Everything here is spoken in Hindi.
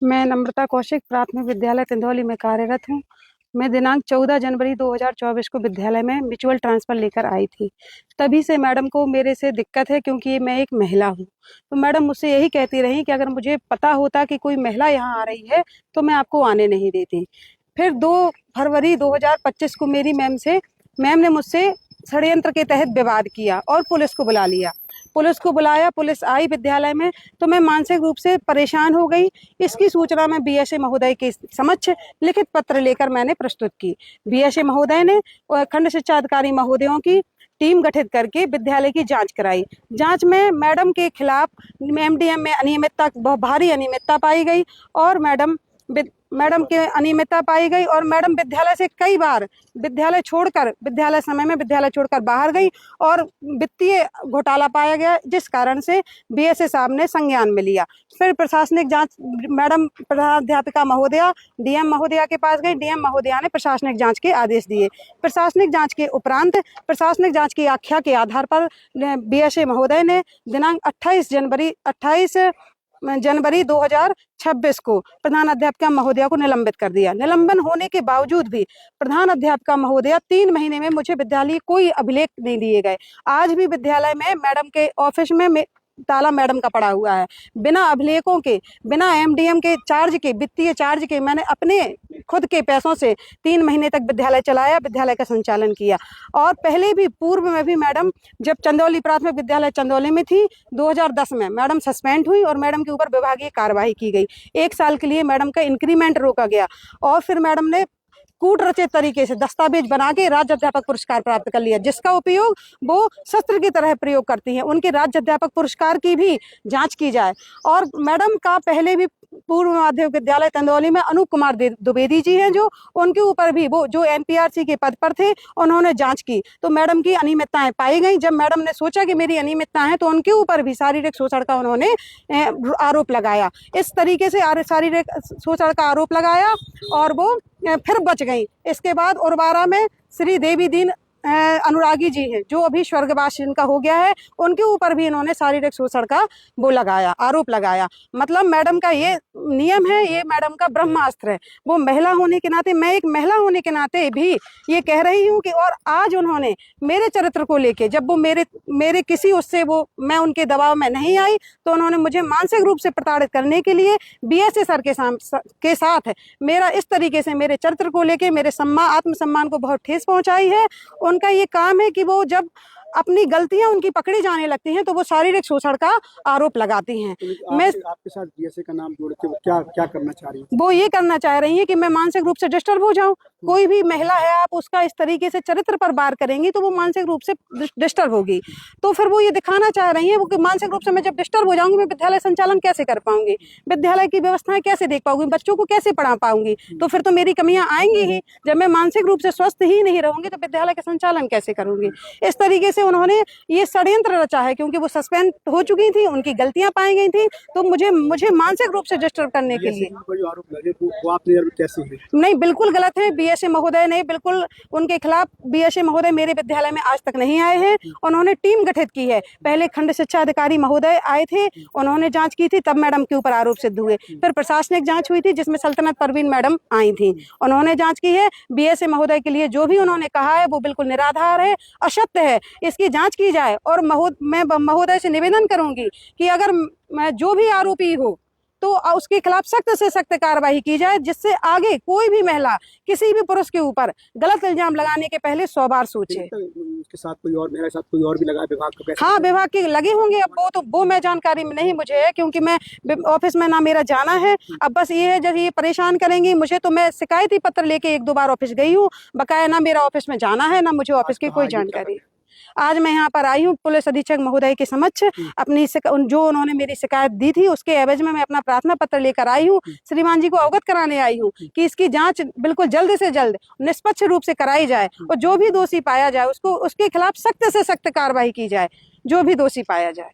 मैं नम्रता कौशिक प्राथमिक विद्यालय तिंदौली में कार्यरत हूँ। मैं दिनांक 14 जनवरी 2024 को विद्यालय में म्यूचुअल ट्रांसफ़र लेकर आई थी। तभी से मैडम को मेरे से दिक्कत है, क्योंकि मैं एक महिला हूँ। तो मैडम मुझसे यही कहती रही कि अगर मुझे पता होता कि कोई महिला यहाँ आ रही है तो मैं आपको आने नहीं देती। फिर 2 फरवरी 2025 को मेरी मैम ने मुझसे षड्यंत्र के तहत विवाद किया और पुलिस को बुला लिया। पुलिस को बुलाया, पुलिस आई विद्यालय में, तो मैं मानसिक रूप से परेशान हो गई। इसकी सूचना मैं बीएसए महोदय के समक्ष लिखित पत्र लेकर मैंने प्रस्तुत की। बीएसए महोदय ने खंड शिक्षा अधिकारी महोदयों की टीम गठित करके विद्यालय की जांच कराई। जांच में मैडम के खिलाफ एमडीएम में अनियमितता, बहुत भारी अनियमितता पाई गई और मैडम के अनियमितता पाई गई और मैडम विद्यालय से कई बार विद्यालय समय में विद्यालय छोड़कर बाहर गई और वित्तीय घोटाला पाया गया, जिस कारण से बीएसए साहब ने संज्ञान में लिया। फिर प्रशासनिक जांच, मैडम प्रधानाध्यापिका महोदया डीएम महोदया के पास गई। डीएम महोदया ने प्रशासनिक जांच के आदेश दिए। प्रशासनिक जांच के उपरांत प्रशासनिक जांच की आख्या के आधार पर बीएसए महोदय ने दिनांक 28 जनवरी 2026 को प्रधान अध्यापिका महोदया को निलंबित कर दिया। निलंबन होने के बावजूद भी प्रधान अध्यापिका महोदया 3 महीने में मुझे विद्यालय कोई अभिलेख नहीं दिए गए। आज भी विद्यालय में मैडम के ऑफिस में ताला मैडम का पड़ा हुआ है। बिना अभिलेखों के, बिना एमडीएम के चार्ज के, वित्तीय चार्ज के मैंने अपने खुद के पैसों से 3 महीने तक विद्यालय चलाया, विद्यालय का संचालन किया। और पहले भी, पूर्व में भी मैडम जब चंदौली प्राथमिक विद्यालय चंदौली में थी, 2010 में मैडम सस्पेंड हुई और मैडम के ऊपर विभागीय कार्रवाई की गई। 1 साल के लिए मैडम का इंक्रीमेंट रोका गया और फिर मैडम ने कूट रचित तरीके से दस्तावेज बना के राज्य अध्यापक पुरस्कार प्राप्त कर लिया, जिसका उपयोग वो शस्त्र की तरह प्रयोग करती हैं। उनके राज्य अध्यापक पुरस्कार की भी जांच की जाए। और मैडम का पहले भी पूर्व माध्यमिक विद्यालय तंदौली में अनूप कुमार द्विवेदी जी हैं, जो उनके ऊपर भी वो जो एनपीआरसी के पद पर थे, उन्होंने जांच की तो मैडम की अनियमितताएं पाई गई। जब मैडम ने सोचा कि मेरी अनियमितता है तो उनके ऊपर भी शारीरिक शोषण का उन्होंने आरोप लगाया। इस तरीके से शारीरिक शोषण का आरोप लगाया और वो फिर बच गई। इसके बाद उर्वारा में श्री देवी दीन अनुरागी जी हैं, जो अभी स्वर्गवास इनका हो गया है, उनके ऊपर भी इन्होंने शारीरिक शोषण का आरोप लगाया। मतलब मैडम का ये नियम है, ये मैडम का ब्रह्मास्त्र है। वो महिला होने के नाते, मैं एक महिला होने के नाते भी ये कह रही हूँ कि और आज उन्होंने मेरे चरित्र को लेके, जब वो मेरे किसी उससे वो मैं उनके दबाव में नहीं आई, तो उन्होंने मुझे मानसिक रूप से प्रताड़ित करने के लिए बीएसए सर के साथ मेरा इस तरीके से मेरे चरित्र को लेके, मेरे आत्मसम्मान को बहुत ठेस पहुंचाई है। उनका ये काम है कि वो जब अपनी गलतियां उनकी पकड़ी जाने लगती हैं तो वो शारीरिक शोषण का आरोप लगाती हैं। मैं आपके साथ बीएसए का नाम जोड़ के वो क्या करना चाह रही है? वो ये करना चाह रही है कि मैं मानसिक रूप से डिस्टर्ब हो जाऊं। कोई भी महिला है, आप उसका इस तरीके से चरित्र पर वार करेंगी तो वो मानसिक रूप से डिस्टर्ब होगी। तो फिर वो ये दिखाना चाह रही है वो कि मानसिक रूप से मैं जब डिस्टर्ब हो जाऊंगी, मैं विद्यालय संचालन कैसे कर पाऊंगी, विद्यालय की व्यवस्थाएं कैसे देख पाऊंगी, बच्चों को कैसे पढ़ा पाऊंगी। तो फिर तो मेरी कमियां आएंगी ही। जब मैं मानसिक रूप से स्वस्थ ही नहीं रहूंगी तो विद्यालय का संचालन कैसे करूंगी। इस तरीके से उन्होंने ये षड्यंत्र रचा है, क्योंकि वो सस्पेंड हो चुकी थी, उनकी गलतियां पाई गई थी, तो मुझे मानसिक रूप से डिस्टर्ब करने के लिए नहीं, बिल्कुल गलत है। बीएसए महोदय ने बिल्कुल उनके खिलाफ, बीएसए महोदय मेरे विद्यालय में आज तक नहीं आए हैं। उन्होंने टीम गठित की है। पहले खंड शिक्षा अधिकारी महोदय आए थे, उन्होंने जांच की थी, तब मैडम के ऊपर आरोप सिद्ध हुए। फिर प्रशासनिक जांच हुई थी जिसमें सल्तनत परवीन मैडम आई थी, उन्होंने जांच की है। बीएसए महोदय के लिए जो भी उन्होंने कहा है वो बिल्कुल निराधार है, असत्य है। इसकी जांच की जाए और मैं महोदय से निवेदन करूंगी कि अगर जो भी आरोपी हो तो उसके खिलाफ सख्त से सख्त कार्रवाई की जाए, जिससे आगे कोई भी महिला किसी भी पुरुष के ऊपर गलत इल्जाम लगाने के पहले 100 बार सोचे। उसके साथ कोई और, मेरे साथ कोई और भी लगा विभाग का? हाँ, विभाग के लगे होंगे। अब वो मैं जानकारी में नहीं मुझे है, क्योंकि मैं ऑफिस में ना मेरा जाना है। अब बस ये है, जब ये परेशान करेंगी मुझे तो मैं शिकायती पत्र लेके 1-2 बार ऑफिस गई हूँ। बकाया ना मेरा ऑफिस में जाना है, ना मुझे ऑफिस की कोई जानकारी। आज मैं यहाँ पर आई हूँ पुलिस अधीक्षक महोदय के समक्ष, अपनी जो उन्होंने मेरी शिकायत दी थी उसके एवज में मैं अपना प्रार्थना पत्र लेकर आई हूँ। श्रीमान जी को अवगत कराने आई हूँ कि इसकी जांच बिल्कुल जल्द से जल्द निष्पक्ष रूप से कराई जाए और जो भी दोषी पाया जाए उसके खिलाफ सख्त से सख्त कार्रवाई की जाए, जो भी दोषी पाया जाए।